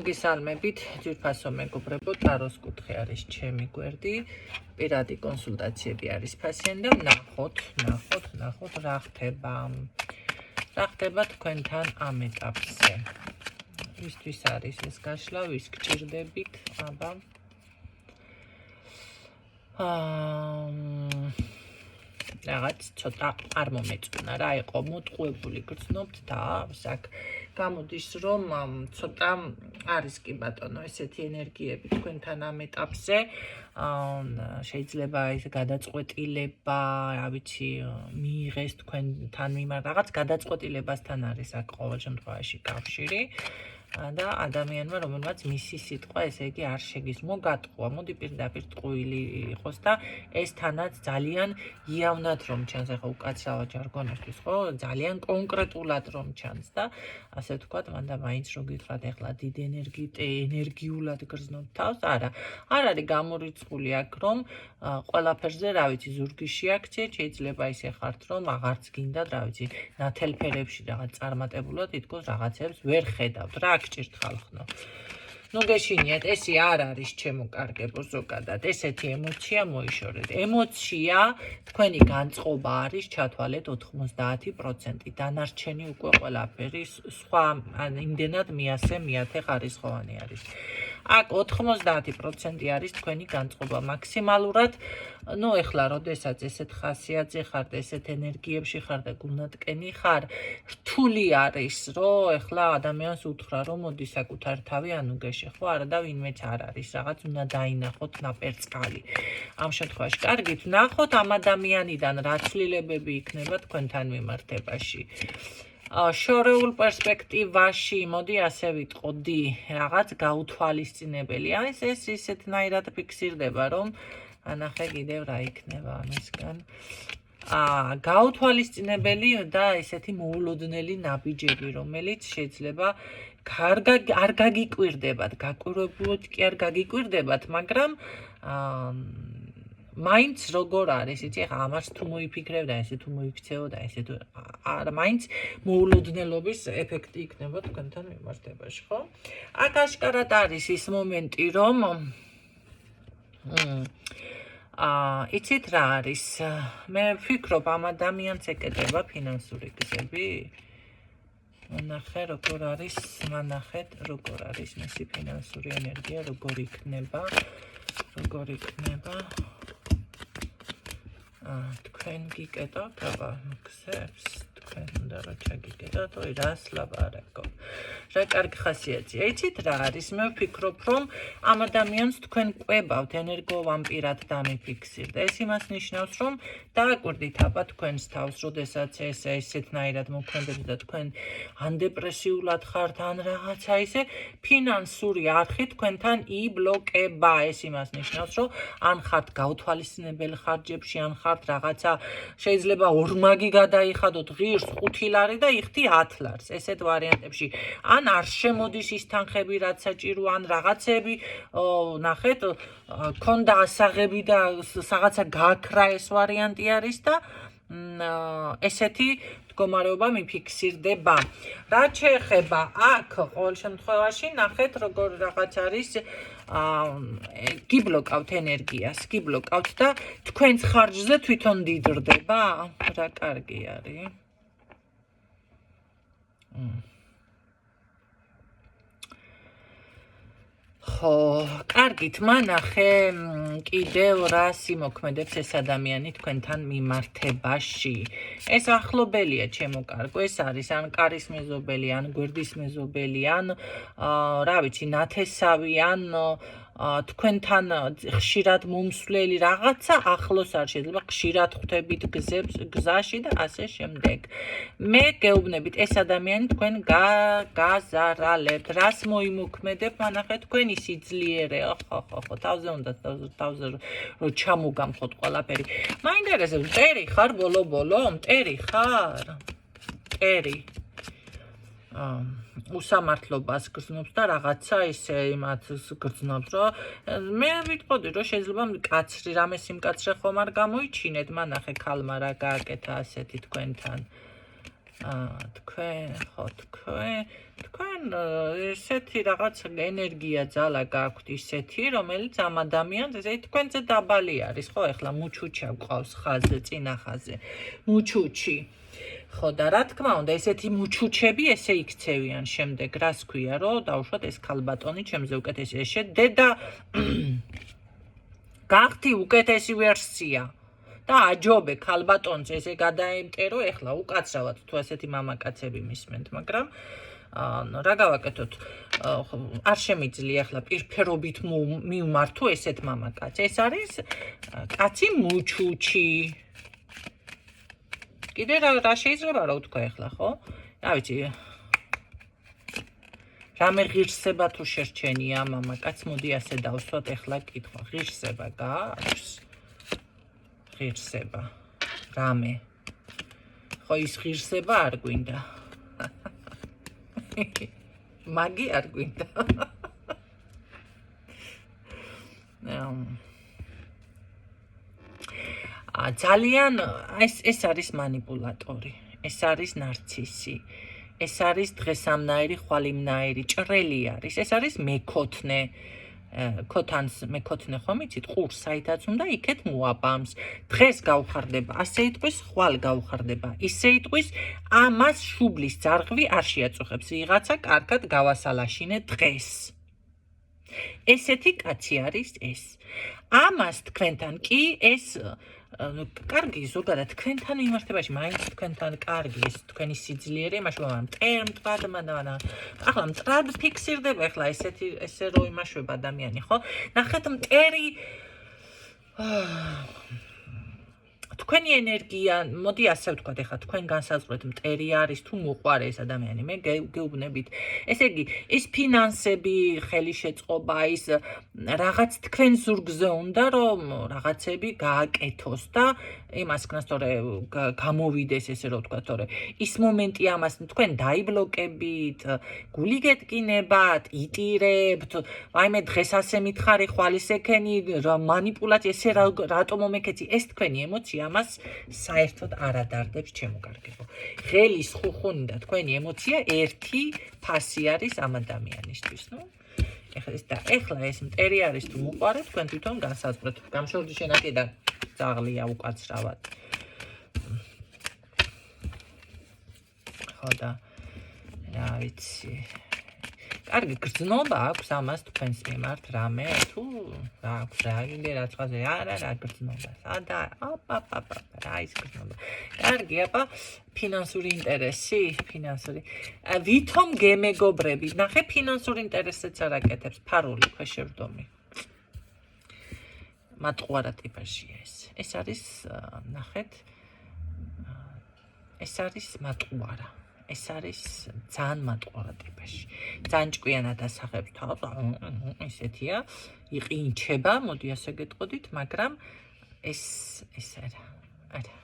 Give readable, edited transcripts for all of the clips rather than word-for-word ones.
მოგესალმებით, ძვირფასო მეგობრებო, ტაროს კუთხე არის ჩემი გვერდი, პირადი კონსულტაციები არის ფასიანი და ნახოთ რა ხდება. რა ხდება თქვენთან ამ ეტაპზე. ვისთვის არის ეს გაშლა, ვის გჭირდებით, აბა. რაღაც ცოტა არ მომეწონა რა იყო, მოტყუებული გრძნობთ და აქ გამოდის რომ ცოტა არის კი ბატონო ესეთი ენერგიები თქვენთან ამ ეტაპზე შეიძლება ეს გადაწყვეტილება, რა ვიცი, მიიღეს თქვენთან მიმართ რაღაც გადაწყვეტილებასთან არის აქ ყოველ შემთხვევაში კავშირი. და ადამიანმა რომელმაც მისი სიტყვა ესე იგი არ შეგისმო გატყუა. მოდი პირდაპირ ტყუილი იყოს და ეს თანაც ძალიან იავნად რომ ჩანს, ახლა უკაცრავად ჟარგონისთვის, ხო? ძალიან კონკრეტულად რომ ჩანს და ასე ვთქვათ, მანდა მაინც რო გითხრათ, ახლა დიდ ენერგიულად გრძნობ თავს, არა. არ არის გამორიცხული აქ რომ ყველაფერზე, რა ვიცი, ზურგი შეაქციეთ, შეიძლება ისე ხართ რომ აღარც გინდათ, რა ვიცი, ნათელფერებში რაღაც წარმატებულად თითქოს რაღაცებს ვერ ხედავთ რა გჭირთ ხალხო. ნუ გეშინიათ, ესე არ არის ჩემო კარგებო ზოგადად, ესეთი ემოცია მოიშორეთ. ემოცია თქვენი განწყობა არის ჩათვალეთ 90%, დანარჩენი უკვე ყველაფერი სხვა იმდენად მიათე ხარისხოვანი არის. აქ 90% არის თქვენი განწყობა მაქსიმალურად. ნუ ეხლა როდესაც ესეთ ხასიათზე ხართ, ესეთ ენერგიებში ხარ და გულნატკენი ხარ, რთული არის, რომ ეხლა ადამიანს უთხრა, რომ მოდი საკუთარ თავი ანუგეში, ხო, არა და ვინმეც არ არის, რაღაც უნდა დაინახოთ ნაპერწკალი. ამ შემთხვევაში კარგით ნახოთ ამ ადამიანიდან რა ცვლილებები იქნება თქვენთან მიმართებაში. შორეულ პერსპექტივაში, მოდი ასე ვიტყოდი, რაღაც გაუთვალისწინებელი. ეს ისეთნაირად ფიქსირდება, რომ ანახე კიდევ რა იქნება ამისგან. გაუთვალისწინებელი და ესეთი მოულოდნელი ნაბიჯები, რომელიც შეიძლება არ გაგიკვირდებათ, გაკვირვებულად კი არ გაგიკვირდებათ, მაგრამ მაინც როგორ არის, იცი, ახლა ამას თუ მოიფიქრებ და ესე თუ მოიქცეო და ესე თუ არა, მაინც მოულოდნელობის ეფექტი იქნება თქვენთან მიმართებაში, ხო? აქ აშკარად არის ის მომენტი, რომ იცით რა არის, მე ვფიქრობ ამ ადამიანს ეკეთება ფინანსური გზები. მანახეთ როგორ არის მისი ფინანსური ენერგია, როგორ იქნება. თქვენ გიკეტავთ აბა გზებს, თქვენ უნდა რა ჩაგიკეტოთ, ой, რას ლაპარაკობ. რა კარგი ხასიათია. იცით რა არის, მე ვფიქრობ, რომ ამ ადამიანს თქვენ ყვებავთ ენერგოვამპირად დამიფიქსირდა. ეს იმას ნიშნავს, რომ დააკვირდით აბა თქვენს თავს, როდესაც ესეთნაირად მოქმედებს და თქვენ ან დეპრესიულად ხართ, ან რაღაცა ისე, ფინანსური არხი თქვენთან იბლოკება. ეს იმას ნიშნავს, რომ ან ხართ გაუთვალისწინებელ ხარჯებში, ან ხართ რაღაცა შეიძლება ორმაგი გადაიხადოთ ღირს 5 ლარი და იხდი 10 ლარს. ესეთ ვარიანტებში ან არ შემოდის ის თანხები, რაც საჭირო, ან რაღაცები, ნახეთ, ქონდა ასაღები და რაღაცა გააქრა, ეს ვარიანტი არის და ესეთი მდგომარეობა მიფიქსირდება. რაც შეეხება აქ, ყოველ შემთხვევაში, ნახეთ, როგორ რაღაც არის, გიბლოკავთ ენერგიას, გიბლოკავთ და თქვენს ხარჯზე თვითონ დიდრდება. რა კარგი არის. ხო, კარგით, მანახე კიდევ რა სიმოქმედებს ეს ადამიანი თქვენთან მიმართებაში. ეს ახლობელია ჩემო კარგო, ეს არის ან კარის მეზობელი, ან გვერდის მეზობელი, ან რა ვიცი, ნათესავი, ან თქვენთან ხშირად მომსვლელი რაღაცა ახლოს არ შეიძლება, ხშირად ხვდებით გზაში და ასე შემდეგ. მე გეუბნებით, ეს ადამიანი თქვენ გაზარალებთ, რას მოიმოქმედებ, მანახეთ, თქვენი სიძლიერე, ხო, თავზე უნდა რო ჩამოგამხოთ ყველაფერი. მაინტერესებს, მტერი ხარ ბოლო-ბოლო? მტერი ხარ? მტერი. უსამართლობას გრძნობს და რაღაცა ისე იმათ გრძნობს, რომ მე ვიტყოდი, რომ შეიძლება კაცრი რამე სიმკაცრე ხომ არ გამოიჩინეთ, მანახე ქალმა რა გააკეთა ასეთი თქვენთან. თქვენ ესეთი რაღაც ენერგია ძალა გაქვთ ისეთი, რომელიც ამ ადამიანს ესე თქვენზე დაბალი არის, ხო, ეხლა მუჩუჩა გვყავს ხაზზე, წინა ხაზზე. მუჩუჩი. ხო და რა თქმა უნდა, ესეთი მუჩუჩები ესე იქცევიან შემდეგ, რას ქვია, რომ დავუშვათ ეს ქალბატონი ჩემზე უკეთესი ეშე დედა გახდი უკეთესი ვერსია. და აჯობე ქალბატონს ესე გადაემტერო, ეხლა უკაცრავად თუ ასეთი მამაკაცები მისმენთ, მაგრამ რა გავაკეთოთ? არ შემიძლია ახლა პირფერობით მივმართო ესეთ მამაკაცს. ეს არის კაცი მუჩუჩი. კიდე რა შეიძლება რა ვთქვა ახლა, ხო? რა ვიცი. რამე ღირსება თუ შერჩენია მამაკაც, მოდი ასე დავსვათ ახლა კითხვა. ღირსება გააქვს? ღირსება. რამე. ხო ის ღირსება არ გვინდა. მაგი არ გვინდა. ძალიან ეს არის მანიპულატორი, ეს არის ნარცისი, ეს არის დღესამნაირი, ხვალიმნაირი, ჭრელი არის, ეს არის მეკოთნე. ქოთანს მეკოთნე ხომ იცით, ყურს საითაც უნდა იქეთ მოაბამს. დღეს გავხარდება, ასე იტყვის, ხვალ გავხარდება, ისე იტყვის, ამას შუბლის ძარღვი არ შეაწუხებს. ვიღაცა კარგად გავასალაშინე დღეს. ესეთი კაცი არის ეს. ამას თქვენთან კი ეს კარგი ზოგადად თქვენთან მიმართებაში მაინც თქვენთან კარგი ეს თქვენი სიძლიერე იმაშობა მტრად ახლა მტრად ფიქსირდება ახლა ესე რო იმაშობა ადამიანი ხო ნახეთ მტერი თქვენი ენერგია მოდი ასე ვთქვათ ახლა თქვენ განსაზღვრეთ მტერი არის თუ მოყვარე ეს ადამიანი მე გეუბნებით ესე იგი ის ფინანსები ხელი შეწყობა ის რაღაც თქვენ ზურგზე უნდა რომ რაღაცები გააკეთოს და იმას ქნას თორე გამოვიდეს ესე რომ ვთქვათ თორე ის მომენტი ამას თქვენ დაიბლოკებით გული გეტკინებათ იტირებთ ვაიმე დღეს ასე მითხარი ხვალ ისექენი მანიპულაცია ესე რატომ მომეკეცი ეს თქვენი ემოცია ამას საერთოდ არ ადარდებს ჩემო კარგებო. ღელის ხუხუნი და თქვენი ემოცია ერთი ფასი არის ამ ადამიანისთვის, ნუ. ეხლა ეს მტერი არის თუ მოყვარეთ, თქვენ თვითონ განსაზღვრეთ. გამშორდი შენაკიდან ძაღლია უკაცრავად. ხო და რა ვიცი. კარგი გრძნობა აქვს ამას თქვენს მიმართ რამე თუ რა აქვს რა კიდე რა წყაზე არა გრძნობა სადა რა ის გრძნობა კარგი აბა ფინანსური ინტერესი ფინანსური ვითომ გემეგობრები ნახე ფინანსური ინტერესიც არ აკეთებს ფარული ქვეშევრდომი მატყუარა ტიპაშია ეს არის ნახეთ ეს არის მატყუარა ეს არის ძალიან მატყუარა ტიპაში. ძალიან ჭკვიანად ასახებს თავს, ისეთია, იყინჩება, მოდი ასე გეტყოდით, მაგრამ ეს არა.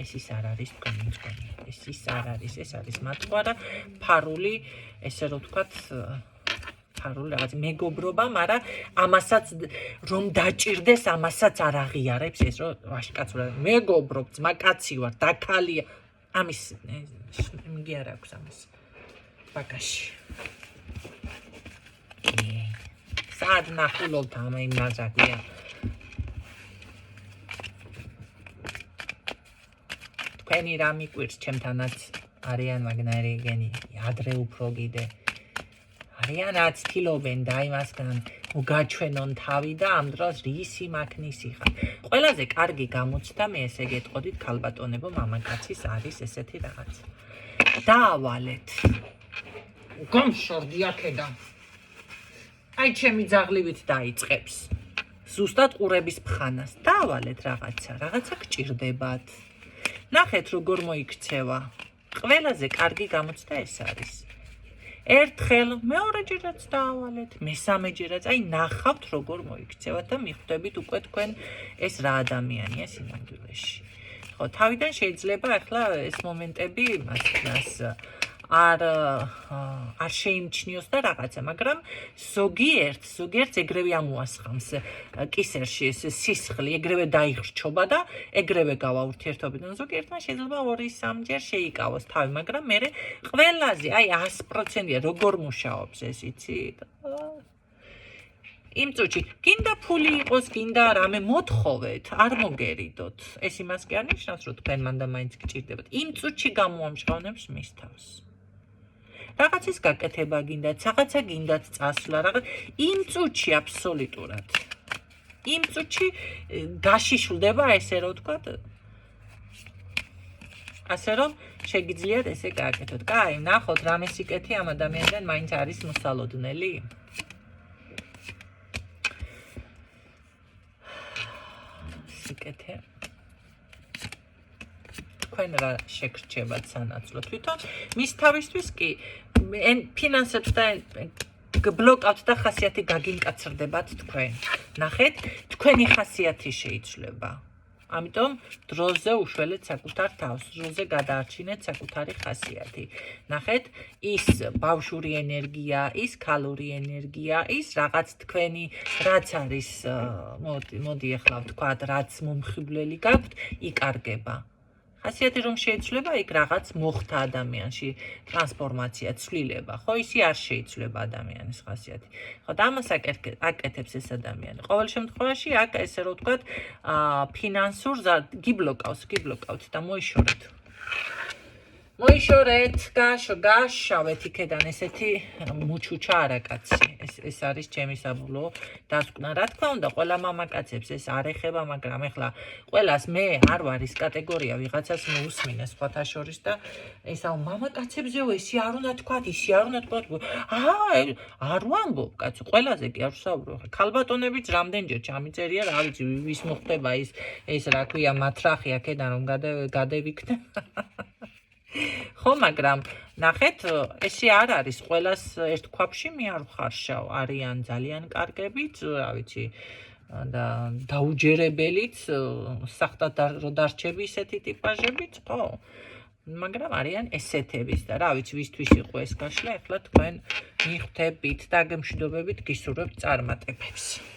ეს ის არ არის თქვენი მწვანე. ეს ის არ არის, ეს არის მატყუარა, ფარული, ესე რომ ვთქვათ, ფარული რაღაც მეგობრობა, მაგრამ ამასაც რომ დაჭირდეს, ამასაც არ აღიარებს ეს რომ ვაშკაცურად მეგობრობ, ძმა კაცი ვარ, დაქალია ამის იმგი არ აქვს ამის ბაგაჟი. სად ნახულობთ ამ იმაზაკია. თქვენი რა მიკვირს ჩემთანაც არიან მაგნაირი გენი ადრე უფრო კიდე არიანაც თილობენ და იმასგან მოგაჩვენონ თავი და ამ დროს რისი მაქნისი ხარ. ყველაზე კარგი გამოცდა მე ესე გეტყოდით ქალბატონებო მამაკაცის არის ესეთი რაღაც. დაავალეთ. გამშორდი აქედან. აი ჩემი ძაღლივით დაიწყებს. ზუსტად ყურების მხანას. დაავალეთ რაღაცა გჭირდებათ. ნახეთ როგორ მოიქცევა. ყველაზე კარგი გამოცდა ეს არის. ერთხელ მეორეჯერაც დაავალეთ, მესამეჯერაც, აი ნახავთ როგორ მოიქცევათ და მიხვდებით უკვე თქვენ ეს რა ადამიანია სინამდვილეში. ხო, თავიდან შეიძლება ახლა ეს მომენტები მას არ შეიმჩნიოს და რაღაცა, მაგრამ ზოგიერთს ეგრევე ამოასხამს კისერში ეს სისხლი, ეგრევე დაიხრჩობა და ეგრევე გავა ურთიერთობიდან. ზოგიერთმა შეიძლება 2-3 ჯერ შეიკავოს თავი, მაგრამ მე ყველაზე, აი 100%-ია როგორ მუშაობს ეს, იცით? იმ წუთში გინდა ფული იყოს, გინდა რამე მოთხოვეთ, არ მოგერიდოთ. ეს იმას კი არ ნიშნავს, რომ თქვენ მანდა მაინც გჭირდებათ. იმ წუთში გამოამჟღავნებს მის თავს. რაღაცის გაკეთება გინდათ, რაღაცა გინდათ წასვლა, რაღაც იმ წუთში აბსოლუტურად. იმ წუთში გაშიშვლდება ესე რომ ვთქვათ, ასე რომ შეგიძლიათ ესე გააკეთოთ. კაი, ნახოთ რამე სიკეთე ამ ადამიანთან მაინც არის მოსალოდნელი. სიკეთე. თქვენ რა შეგრჩებათ სანაცვლოდ თვითონ მის თავისთვის კი ფინანსებს და ბლოკავთ და ხასიათი გაგინკაცრდებათ თქვენ. ნახეთ, თქვენი ხასიათი შეიცვლება. ამიტომ დროზე უშველეთ საკუთარ თავს, დროზე გადაარჩინეთ საკუთარი ხასიათი. ნახეთ, ის ბავშვური ენერგია, ის ქალური ენერგია, ის რაღაც თქვენი რაც არის, მოდი ახლა ვთქვათ, რაც მომხიბვლელი გაქვთ, იკარგება. ხასიათი რომ შეიცვლება, იქ რაღაც მოხდა ადამიანში, ტრანსფორმაცია, ცვლილება, ხო, ისი არ შეიცვლება ადამიანის ხასიათი. ხო, და ამას აკეთებს ეს ადამიანი. ყოველ შემთხვევაში, აქ ესე რომ ვთქვათ, ფინანსურ გიბლოკავთ და მოიშორეთ. მოიშორეთ, გაშავეთ იქედან ესეთი მუჩუჩა არაკაცი. ეს არის ჩემი საბოლოო დასკვნა. რა თქმა უნდა, ყველა მამაკაცებს ეს არ ეხება, მაგრამ ეხლა ყველას მე არ ვარ ის კატეგორია, ვიღაცას მოусმინე სხვათა შორის და ესა მამაკაცებზეო ისი არ უნდა თქვათ, ისი არ უნდა თქვათ. არ ვამბობ, კაცო, ყველაზე კი არ ვსაუბრობ. ქალბატონებიც რამდენჯერ ჩამიწერია, რა ვიცი, ვის მოხდება ეს რა ქვია, მათრახი აქედან რომ გადევიქნე. ხო, მაგრამ ნახეთ, ესე არ არის, ყველას ერთ ქვაბში მე არ ვხარშავ, არიან ძალიან კარგებიც, რა ვიცი, და დაუჯერებელიც, სახტად რო დარჩები ისეთი ტიპაჟებიც, ხო, მაგრამ არიან ესეთებიც და რა ვიცი, ვისთვის იყო ეს გაშლა, ახლა თქვენ მიხვდებით და გემშვიდობებით გისურვებთ წარმატებებს.